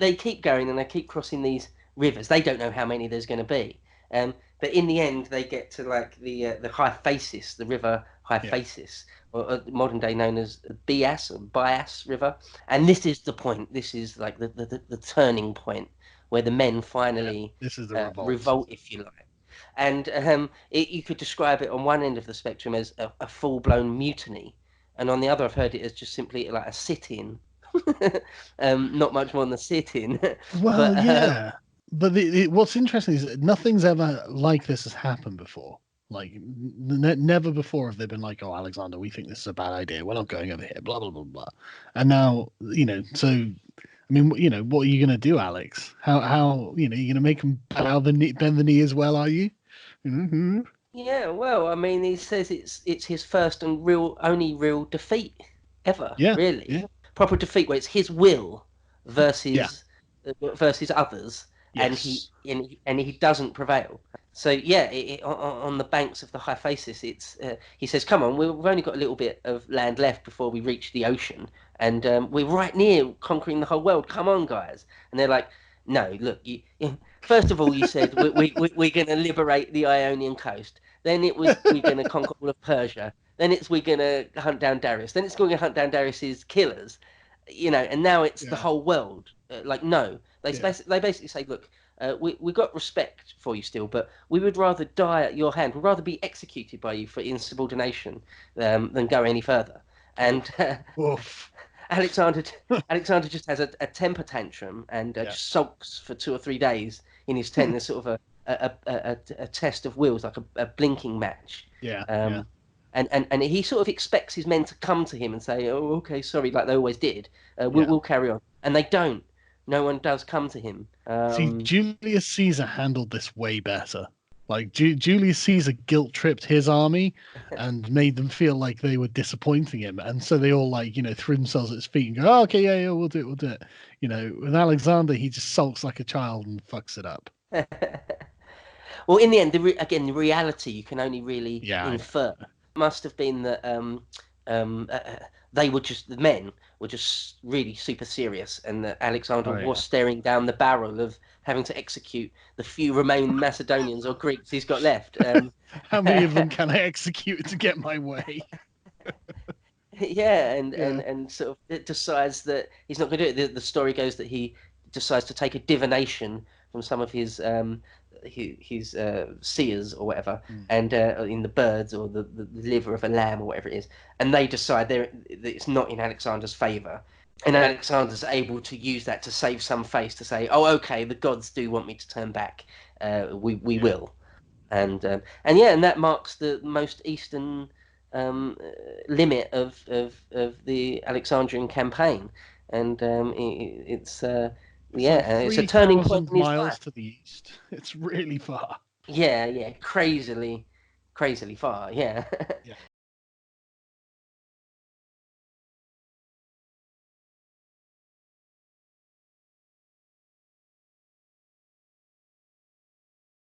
they keep going and they keep crossing these rivers. They don't know how many there's going to be. But in the end, they get to like the Hyphasis, the river Hyphasis, or modern day known as the Bias River. And this is the point. This is like the turning point where the men finally this is the revolt, if you like. And you could describe it on one end of the spectrum as a full-blown mutiny, and on the other, I've heard it as just simply like a sit-in. Not much more than a sit-in. Well, But yeah. But what's interesting is that nothing's ever like this has happened before. Like, never before have they been like, "Oh, Alexander, we think this is a bad idea. We're not going over here." Blah blah blah blah. And now, so I mean, what are you going to do, Alex? How you're going to make him bend the knee as well? Are you? Mm-hmm. yeah, well, I mean, he says it's his first and only real defeat ever, Yeah, really. yeah, Proper defeat where it's his will yeah. versus others, and Yes. he doesn't prevail. So yeah, on the banks of the Hyphasis, he says, "Come on, we've only got a little bit of land left before we reach the ocean, and we're right near conquering the whole world. Come on, guys!" And they're like, "No, look, first of all, you said we're going to liberate the Ionian coast. Then it was we're going to conquer all of Persia. Then we're going to hunt down Darius. Then it's going to hunt down Darius's killers, and now it's the Yeah, whole world. Like, no, yeah. they basically say, look, we got respect for you still, but we would rather die at your hand. We'd rather be executed by you for insubordination than go any further." And Oof. Alexander Alexander just has a temper tantrum and Yeah, just sulks for 2 or 3 days in his tent. There's sort of a test of wills, like a blinking match. yeah, yeah, Um, and he sort of expects his men to come to him and say, "Oh, okay, sorry," like they always did. yeah. We'll carry on, and they don't. No one does come to him. See, Julius Caesar handled this way better. Like Julius Caesar guilt tripped his army and made them feel like they were disappointing him, and so they all threw themselves at his feet and go, "Oh, okay, yeah, we'll do it, we'll do it." With Alexander, he just sulks like a child and fucks it up. Well, in the end, the reality you can only really Yeah, I know. infer. Must have been that um, uh, the men were just really super serious, and that Alexander Oh was yeah. staring down the barrel of having to execute the few remaining Macedonians or Greeks he's got left. How many of them can I execute to get my way? Yeah, and, and Yeah, and sort of it decides that he's not going to do it. The story goes that he decides to take a divination from some of his seers or whatever, mm, and in the birds or the liver of a lamb or whatever it is, and they decide that it's not in Alexander's favor, and Alexander's able to use that to save some face to say, "Oh, okay, the gods do want me to turn back. We yeah. will." And yeah, and that marks the most eastern limit of the Alexandrian campaign, and It's like it's a turning point 3,000 in his miles life. to the east. It's really far. Yeah, crazily far. Yeah. Yeah.